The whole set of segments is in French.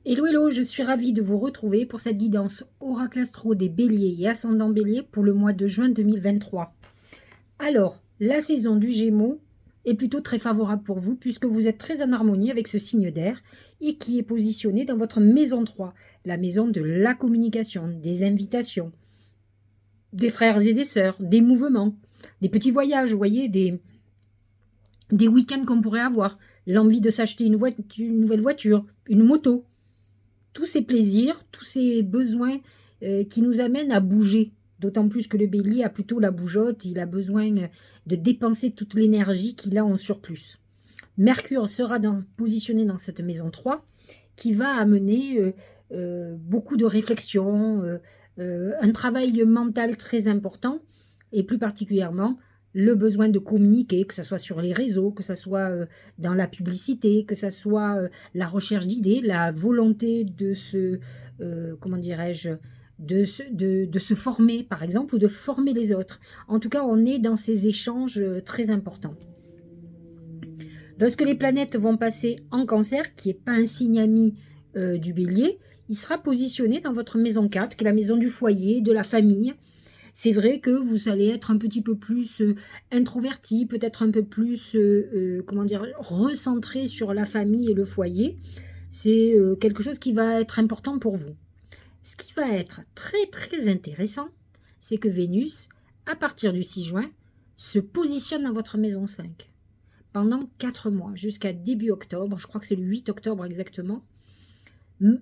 Hello, hello, je suis ravie de vous retrouver pour cette guidance Oracle Astro des Béliers et Ascendant Bélier pour le mois de juin 2023. Alors, la saison du Gémeaux est plutôt très favorable pour vous puisque vous êtes très en harmonie avec ce signe d'air et qui est positionné dans votre maison 3, la maison de la communication, des invitations, des frères et des sœurs, des mouvements, des petits voyages, vous voyez, des week-ends qu'on pourrait avoir, l'envie de s'acheter une nouvelle voiture, une moto. Tous ces plaisirs, tous ces besoins qui nous amènent à bouger. D'autant plus que le bélier a plutôt la bougeotte, il a besoin de dépenser toute l'énergie qu'il a en surplus. Mercure sera positionné dans cette maison 3 qui va amener beaucoup de réflexion, un travail mental très important et plus particulièrement le besoin de communiquer, que ce soit sur les réseaux, que ce soit dans la publicité, que ce soit la recherche d'idées, la volonté de se, comment dirais-je, de se former, par exemple, ou de former les autres. En tout cas, on est dans ces échanges très importants. Lorsque les planètes vont passer en Cancer, qui n'est pas un signe ami du Bélier, il sera positionné dans votre maison 4, qui est la maison du foyer, de la famille. C'est vrai que vous allez être un petit peu plus introverti, peut-être un peu plus, comment dire, recentré sur la famille et le foyer. C'est quelque chose qui va être important pour vous. Ce qui va être très très intéressant, c'est que Vénus, à partir du 6 juin, se positionne dans votre maison 5 pendant 4 mois, jusqu'à début octobre, je crois que c'est le 8 octobre exactement.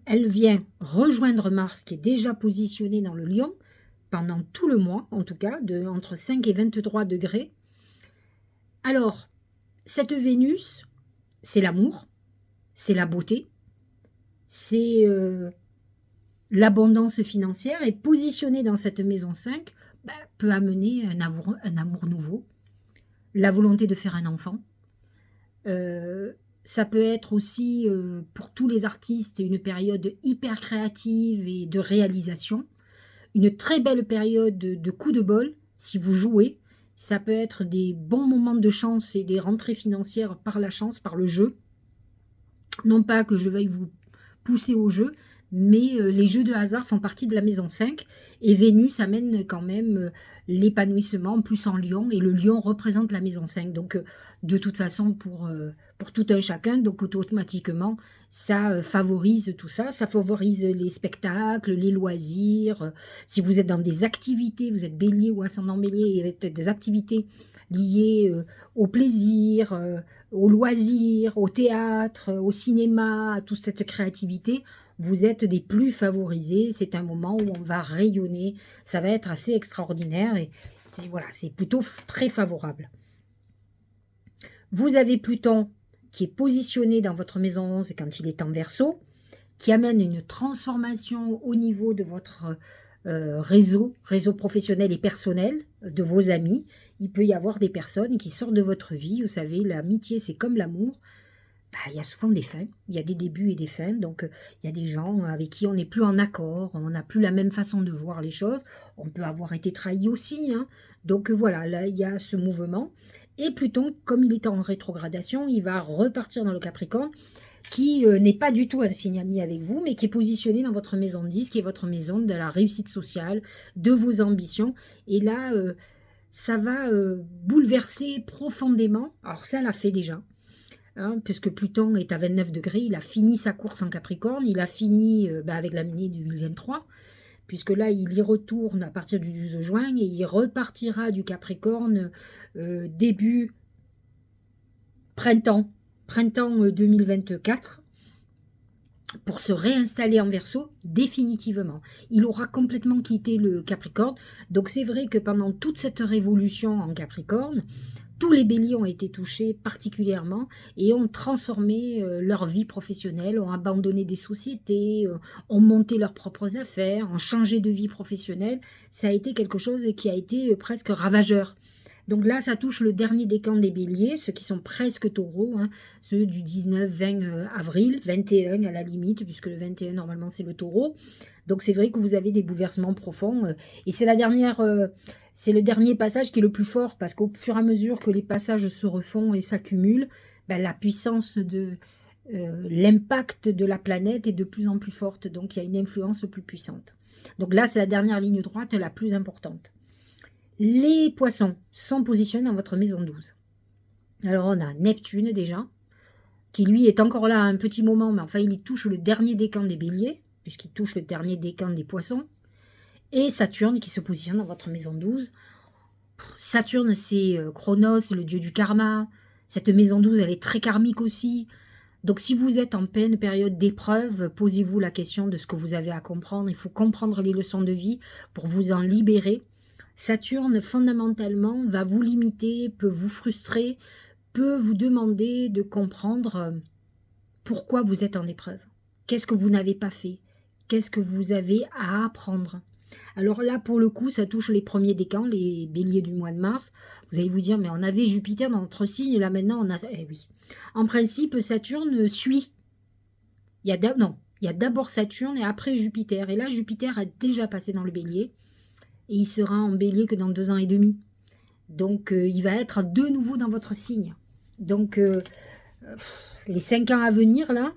Elle vient rejoindre Mars, qui est déjà positionné dans le Lion, pendant tout le mois, en tout cas, entre 5 et 23 degrés. Alors, cette Vénus, c'est l'amour, c'est la beauté, c'est l'abondance financière, et positionnée dans cette maison 5, peut amener un amour nouveau, la volonté de faire un enfant. Ça peut être aussi, pour tous les artistes, une période hyper créative et de réalisation. Une très belle période de coups de bol, si vous jouez. Ça peut être des bons moments de chance et des rentrées financières par la chance, par le jeu. Non pas que je veuille vous pousser au jeu, mais les jeux de hasard font partie de la maison 5 et Vénus amène quand même l'épanouissement, plus en Lion, et le Lion représente la maison 5. Donc, de toute façon, pour tout un chacun, donc automatiquement, ça favorise tout ça. Ça favorise les spectacles, les loisirs. Si vous êtes dans des activités, vous êtes bélier ou ascendant bélier, et avec des activités liées au plaisir, au loisir, au théâtre, au cinéma, à toute cette créativité, vous êtes des plus favorisés. C'est un moment où on va rayonner. Ça va être assez extraordinaire et voilà, c'est plutôt très favorable. Vous avez Pluton qui est positionné dans votre maison 11 quand il est en Verseau, qui amène une transformation au niveau de votre réseau professionnel et personnel, de vos amis. Il peut y avoir des personnes qui sortent de votre vie. Vous savez, l'amitié, c'est comme l'amour. Il y a souvent des fins, il y a des débuts et des fins, donc il y a des gens avec qui on n'est plus en accord, on n'a plus la même façon de voir les choses, on peut avoir été trahi aussi, hein. Donc voilà, là il y a ce mouvement, et Pluton, comme il est en rétrogradation, il va repartir dans le Capricorne, qui n'est pas du tout un signe ami avec vous, mais qui est positionné dans votre maison 10, qui est votre maison de la réussite sociale, de vos ambitions, et là, ça va bouleverser profondément, alors ça l'a fait déjà, hein, puisque Pluton est à 29 degrés, il a fini sa course en Capricorne, il a fini avec l'année 2023, puisque là, il y retourne à partir du 12 juin, et il repartira du Capricorne début printemps 2024, pour se réinstaller en Verseau définitivement. Il aura complètement quitté le Capricorne, donc c'est vrai que pendant toute cette révolution en Capricorne, tous les béliers ont été touchés particulièrement et ont transformé leur vie professionnelle, ont abandonné des sociétés, ont monté leurs propres affaires, ont changé de vie professionnelle. Ça a été quelque chose qui a été presque ravageur. Donc là, ça touche le dernier décan des béliers, ceux qui sont presque taureaux, hein, ceux du 19-20 avril, 21 à la limite, puisque le 21, normalement, c'est le taureau. Donc c'est vrai que vous avez des bouleversements profonds. Et c'est c'est le dernier passage qui est le plus fort, parce qu'au fur et à mesure que les passages se refont et s'accumulent, la puissance l'impact de la planète est de plus en plus forte, donc il y a une influence plus puissante. Donc là, c'est la dernière ligne droite, la plus importante. Les poissons sont positionnés dans votre maison 12. Alors on a Neptune déjà, qui lui est encore là à un petit moment, mais enfin il y touche le dernier décan des béliers, puisqu'il touche le dernier décan des poissons, et Saturne qui se positionne dans votre maison 12. Saturne, c'est Chronos, le dieu du karma. Cette maison 12, elle est très karmique aussi. Donc si vous êtes en pleine période d'épreuve, posez-vous la question de ce que vous avez à comprendre. Il faut comprendre les leçons de vie pour vous en libérer. Saturne, fondamentalement, va vous limiter, peut vous frustrer, peut vous demander de comprendre pourquoi vous êtes en épreuve. Qu'est-ce que vous n'avez pas fait? Qu'est-ce que vous avez à apprendre? Alors là, pour le coup, ça touche les premiers décans, les béliers du mois de mars. Vous allez vous dire, mais on avait Jupiter dans notre signe, là maintenant on a... Eh oui. En principe, Saturne suit. Il y a d'abord Saturne et après Jupiter. Et là, Jupiter a déjà passé dans le bélier. Et il sera en bélier que dans 2 ans et demi. Donc, il va être de nouveau dans votre signe. Donc, les 5 ans à venir, là,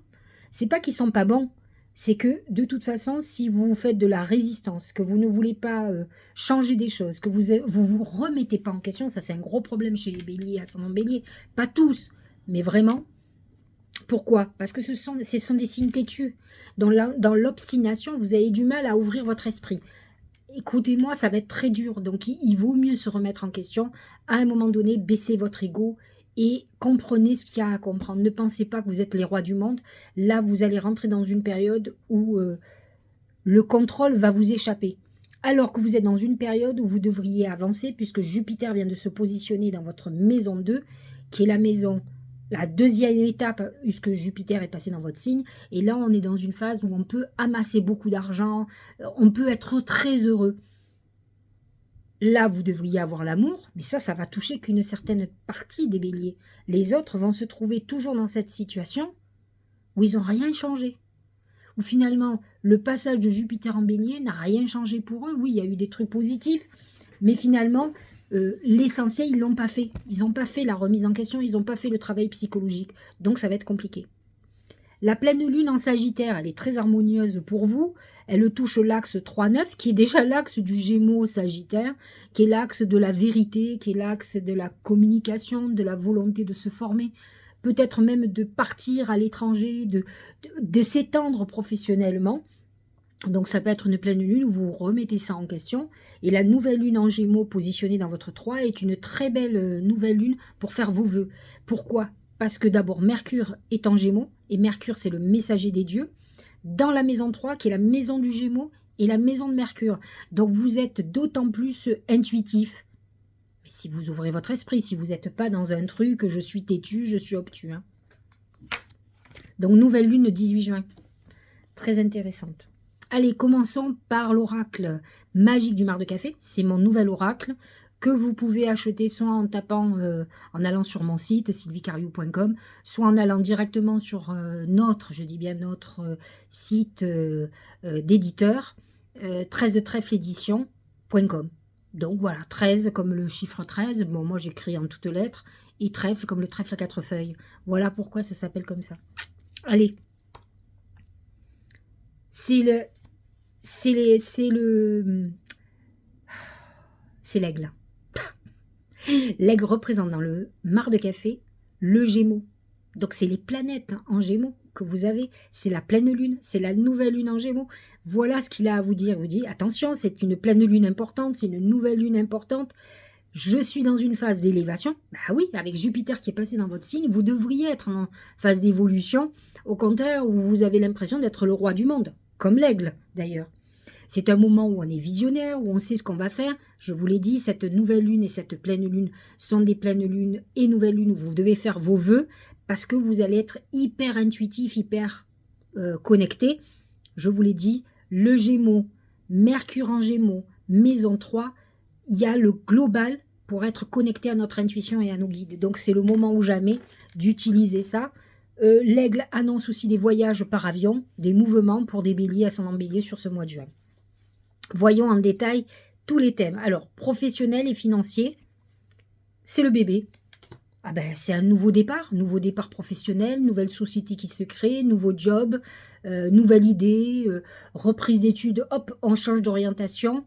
c'est pas qu'ils sont pas bons. C'est que, de toute façon, si vous faites de la résistance, que vous ne voulez pas changer des choses, que vous remettez pas en question, ça c'est un gros problème chez les béliers, ascendant bélier. Pas tous, mais vraiment. Pourquoi? Parce que ce sont des signes têtus. Dans l'obstination, vous avez du mal à ouvrir votre esprit. Écoutez-moi, ça va être très dur. Donc, il vaut mieux se remettre en question. À un moment donné, baissez votre ego et comprenez ce qu'il y a à comprendre. Ne pensez pas que vous êtes les rois du monde. Là, vous allez rentrer dans une période où le contrôle va vous échapper. Alors que vous êtes dans une période où vous devriez avancer, puisque Jupiter vient de se positionner dans votre maison 2, qui est la deuxième étape, puisque Jupiter est passé dans votre signe. Et là, on est dans une phase où on peut amasser beaucoup d'argent, on peut être très heureux. Là, vous devriez avoir l'amour, mais ça va toucher qu'une certaine partie des béliers. Les autres vont se trouver toujours dans cette situation où ils n'ont rien changé. Où finalement, le passage de Jupiter en bélier n'a rien changé pour eux. Oui, il y a eu des trucs positifs, mais finalement, l'essentiel, ils ne l'ont pas fait. Ils n'ont pas fait la remise en question, ils n'ont pas fait le travail psychologique. Donc, ça va être compliqué. La pleine lune en Sagittaire, elle est très harmonieuse pour vous. Elle touche l'axe 3-9, qui est déjà l'axe du Gémeaux Sagittaire, qui est l'axe de la vérité, qui est l'axe de la communication, de la volonté de se former, peut-être même de partir à l'étranger, de s'étendre professionnellement. Donc ça peut être une pleine lune où vous remettez ça en question. Et la nouvelle lune en Gémeaux positionnée dans votre 3 est une très belle nouvelle lune pour faire vos vœux. Pourquoi? Parce que d'abord Mercure est en Gémeaux, et Mercure c'est le messager des dieux, dans la maison 3 qui est la maison du Gémeaux et la maison de Mercure. Donc vous êtes d'autant plus intuitif. Mais si vous ouvrez votre esprit, si vous n'êtes pas dans un truc, je suis têtu, je suis obtus. Hein. Donc nouvelle lune le 18 juin. Très intéressante. Allez, commençons par l'oracle magique du mar de café. C'est mon nouvel oracle que vous pouvez acheter soit en tapant, en allant sur mon site sylviecariou.com, soit en allant directement sur notre site d'éditeur, 13trèfleédition.com. Donc voilà, 13 comme le chiffre 13, bon moi j'écris en toutes lettres, et trèfle comme le trèfle à 4 feuilles. Voilà pourquoi ça s'appelle comme ça. Allez, c'est l'aigle. L'aigle représente dans le mar de café le Gémeaux. Donc c'est les planètes en Gémeaux que vous avez. C'est la pleine lune, c'est la nouvelle lune en Gémeaux. Voilà ce qu'il a à vous dire. Il vous dit, attention, c'est une pleine lune importante, c'est une nouvelle lune importante. Je suis dans une phase d'élévation. Bah oui, avec Jupiter qui est passé dans votre signe, vous devriez être en phase d'évolution. Au contraire, où vous avez l'impression d'être le roi du monde, comme l'aigle d'ailleurs. C'est un moment où on est visionnaire, où on sait ce qu'on va faire. Je vous l'ai dit, cette nouvelle lune et cette pleine lune sont des pleines lunes et nouvelles lunes où vous devez faire vos vœux parce que vous allez être hyper intuitif, hyper connecté. Je vous l'ai dit, le Gémeaux, Mercure en Gémeaux, maison 3, il y a le global pour être connecté à notre intuition et à nos guides. Donc c'est le moment ou jamais d'utiliser ça. L'aigle annonce aussi des voyages par avion, des mouvements pour des béliers, ascendant bélier sur ce mois de juin. Voyons en détail tous les thèmes. Alors, professionnel et financier, c'est le bébé. Ah ben, c'est un nouveau départ professionnel, nouvelle société qui se crée, nouveau job, nouvelle idée, reprise d'études, hop, on change d'orientation.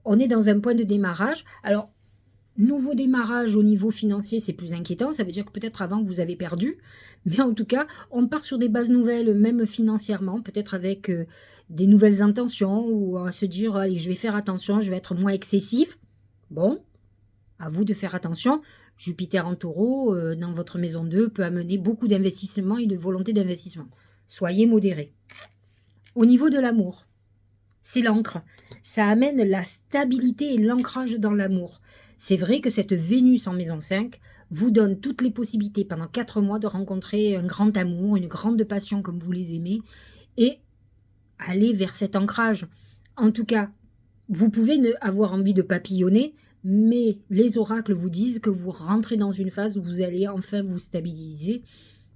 On est dans un point de démarrage. Alors, nouveau démarrage au niveau financier, c'est plus inquiétant. Ça veut dire que peut-être avant, vous avez perdu. Mais en tout cas, on part sur des bases nouvelles, même financièrement, peut-être avec des nouvelles intentions ou à se dire, allez, je vais faire attention, je vais être moins excessif. Bon, à vous de faire attention. Jupiter en taureau, dans votre maison 2, peut amener beaucoup d'investissements et de volonté d'investissement. Soyez modérés. Au niveau de l'amour, c'est l'encre. Ça amène la stabilité et l'ancrage dans l'amour. C'est vrai que cette Vénus en maison 5 vous donne toutes les possibilités pendant 4 mois de rencontrer un grand amour, une grande passion comme vous les aimez, et aller vers cet ancrage. En tout cas, vous pouvez avoir envie de papillonner, mais les oracles vous disent que vous rentrez dans une phase où vous allez enfin vous stabiliser.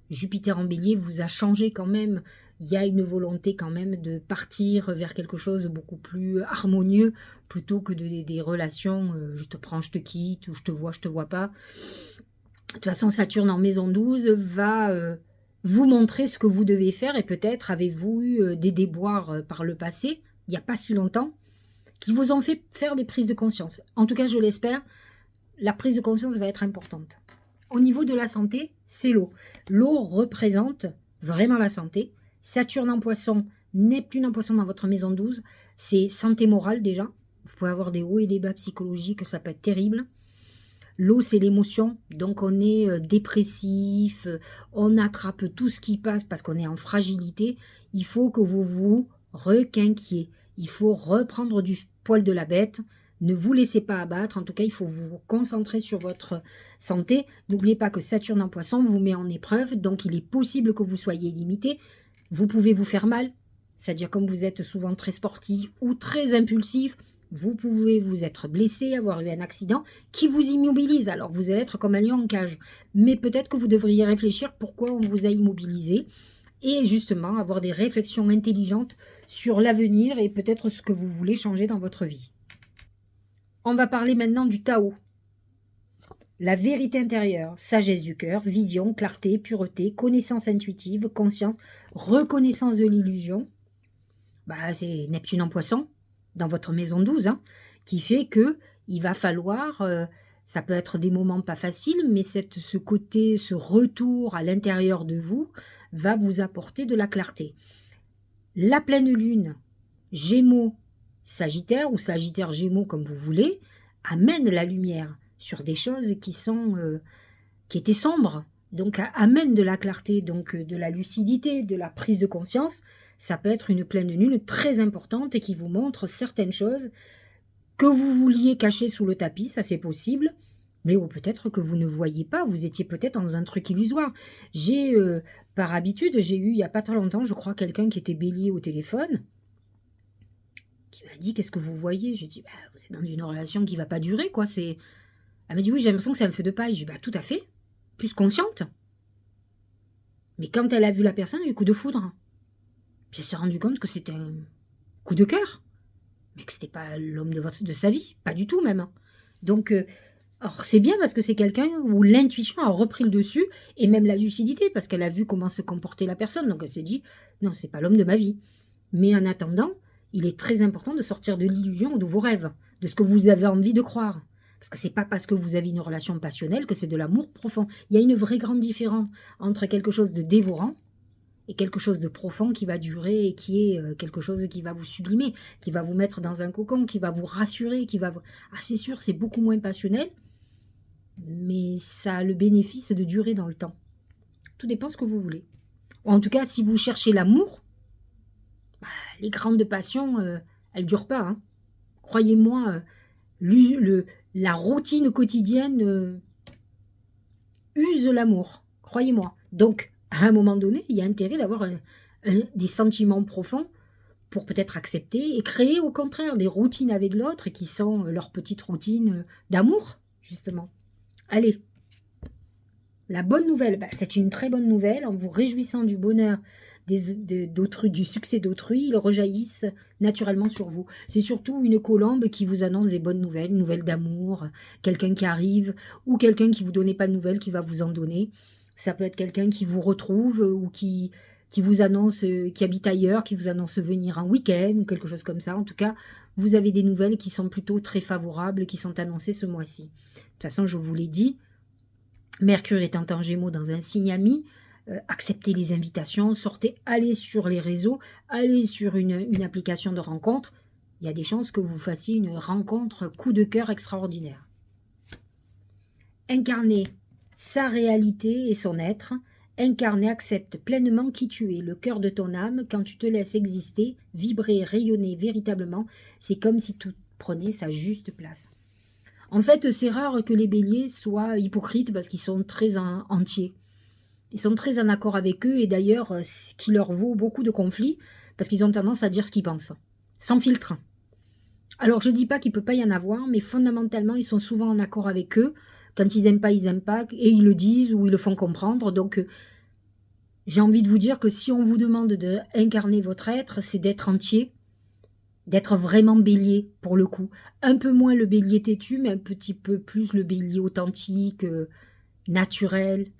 Jupiter en bélier vous a changé quand même. Il y a une volonté quand même de partir vers quelque chose de beaucoup plus harmonieux plutôt que des relations je te prends, je te quitte, ou je te vois pas. De toute façon, Saturne en maison 12 va vous montrer ce que vous devez faire et peut-être avez-vous eu des déboires par le passé, il n'y a pas si longtemps, qui vous ont fait faire des prises de conscience. En tout cas, je l'espère, la prise de conscience va être importante. Au niveau de la santé, c'est l'eau. L'eau représente vraiment la santé. Saturne en poisson, Neptune en poisson dans votre maison 12, c'est santé morale déjà. Vous pouvez avoir des hauts et des bas psychologiques, ça peut être terrible. L'eau, c'est l'émotion, donc on est dépressif, on attrape tout ce qui passe parce qu'on est en fragilité. Il faut que vous vous requinquiez. Il faut reprendre du poil de la bête. Ne vous laissez pas abattre. En tout cas, il faut vous concentrer sur votre santé. N'oubliez pas que Saturne en poisson vous met en épreuve, donc il est possible que vous soyez limité. Vous pouvez vous faire mal, c'est-à-dire comme vous êtes souvent très sportif ou très impulsif, vous pouvez vous être blessé, avoir eu un accident qui vous immobilise. Alors vous allez être comme un lion en cage. Mais peut-être que vous devriez réfléchir pourquoi on vous a immobilisé et justement avoir des réflexions intelligentes sur l'avenir et peut-être ce que vous voulez changer dans votre vie. On va parler maintenant du Tao. La vérité intérieure, sagesse du cœur, vision, clarté, pureté, connaissance intuitive, conscience, reconnaissance de l'illusion. Bah, c'est Neptune en poisson, dans votre maison 12, hein, qui fait que il va falloir, ça peut être des moments pas faciles, mais ce côté, ce retour à l'intérieur de vous va vous apporter de la clarté. La pleine lune, Gémeaux, Sagittaire ou Sagittaire Gémeaux comme vous voulez, amène la lumière sur des choses qui étaient sombres. Donc amène de la clarté, donc de la lucidité, de la prise de conscience. Ça peut être une pleine lune très importante et qui vous montre certaines choses que vous vouliez cacher sous le tapis, ça c'est possible, mais ou peut-être que vous ne voyez pas, vous étiez peut-être dans un truc illusoire. Par habitude, j'ai eu il n'y a pas très longtemps, je crois, quelqu'un qui était bélier au téléphone, qui m'a dit, qu'est-ce que vous voyez? J'ai dit, bah, vous êtes dans une relation qui ne va pas durer, quoi. Elle m'a dit, oui, j'ai l'impression que c'est un feu de paille. J'ai dit, bah, tout à fait, plus consciente. Mais quand elle a vu la personne, elle a eu coup de foudre. Puis elle s'est rendue compte que c'était un coup de cœur, mais que c'était pas l'homme de sa vie, pas du tout même. Donc, alors c'est bien parce que c'est quelqu'un où l'intuition a repris le dessus, et même la lucidité, parce qu'elle a vu comment se comportait la personne, donc elle s'est dit, non, c'est pas l'homme de ma vie. Mais en attendant, il est très important de sortir de l'illusion ou de vos rêves, de ce que vous avez envie de croire. Parce que c'est pas parce que vous avez une relation passionnelle que c'est de l'amour profond. Il y a une vraie grande différence entre quelque chose de dévorant et quelque chose de profond qui va durer et qui est quelque chose qui va vous sublimer, qui va vous mettre dans un cocon, qui va vous rassurer, Ah, c'est sûr, c'est beaucoup moins passionnel, mais ça a le bénéfice de durer dans le temps. Tout dépend ce que vous voulez. Ou en tout cas, si vous cherchez l'amour, bah, les grandes passions, elles ne durent pas, hein. Croyez-moi, la routine quotidienne use l'amour. Croyez-moi. Donc, à un moment donné, il y a intérêt d'avoir des sentiments profonds pour peut-être accepter et créer au contraire des routines avec l'autre qui sont leurs petites routines d'amour, justement. Allez, la bonne nouvelle, bah, c'est une très bonne nouvelle en vous réjouissant du bonheur d'autrui, du succès d'autrui, ils rejaillissent naturellement sur vous. C'est surtout une colombe qui vous annonce des bonnes nouvelles, une nouvelle d'amour, quelqu'un qui arrive, ou quelqu'un qui vous donnait pas de nouvelles, qui va vous en donner. Ça peut être quelqu'un qui vous retrouve ou qui vous annonce, qui habite ailleurs, qui vous annonce venir un week-end ou quelque chose comme ça. En tout cas, vous avez des nouvelles qui sont plutôt très favorables, qui sont annoncées ce mois-ci. De toute façon, je vous l'ai dit, Mercure étant en Gémeaux dans un signe ami, acceptez les invitations, sortez, allez sur les réseaux, allez sur une application de rencontre. Il y a des chances que vous fassiez une rencontre coup de cœur extraordinaire. Incarnez sa réalité et son être. Incarne et accepte pleinement qui tu es, le cœur de ton âme. Quand tu te laisses exister, vibrer, rayonner véritablement, c'est comme si tout prenait sa juste place. En fait, c'est rare que les béliers soient hypocrites parce qu'ils sont très entiers. Ils sont très en accord avec eux et d'ailleurs, ce qui leur vaut beaucoup de conflits parce qu'ils ont tendance à dire ce qu'ils pensent, sans filtre. Alors, je ne dis pas qu'il ne peut pas y en avoir, mais fondamentalement, ils sont souvent en accord avec eux. Quand ils n'aiment pas, ils n'aiment pas, et ils le disent ou ils le font comprendre. Donc, j'ai envie de vous dire que si on vous demande d'incarner votre être, c'est d'être entier, d'être vraiment bélier, pour le coup. Un peu moins le bélier têtu, mais un petit peu plus le bélier authentique, naturel,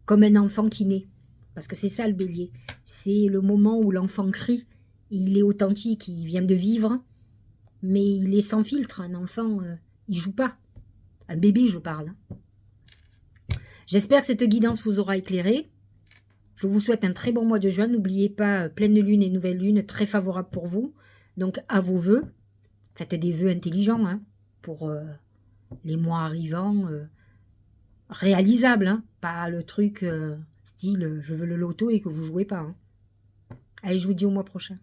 comme un enfant qui naît. Parce que c'est ça le bélier. C'est le moment où l'enfant crie. Il est authentique, il vient de vivre, mais il est sans filtre. Un enfant, il joue pas. Un bébé, je parle. J'espère que cette guidance vous aura éclairé. Je vous souhaite un très bon mois de juin. N'oubliez pas, pleine lune et nouvelle lune, très favorable pour vous. Donc, à vos vœux. Faites des vœux intelligents hein, pour les mois arrivants. Réalisables, hein, pas le truc style je veux le loto et que vous jouez pas. Hein. Allez, je vous dis au mois prochain.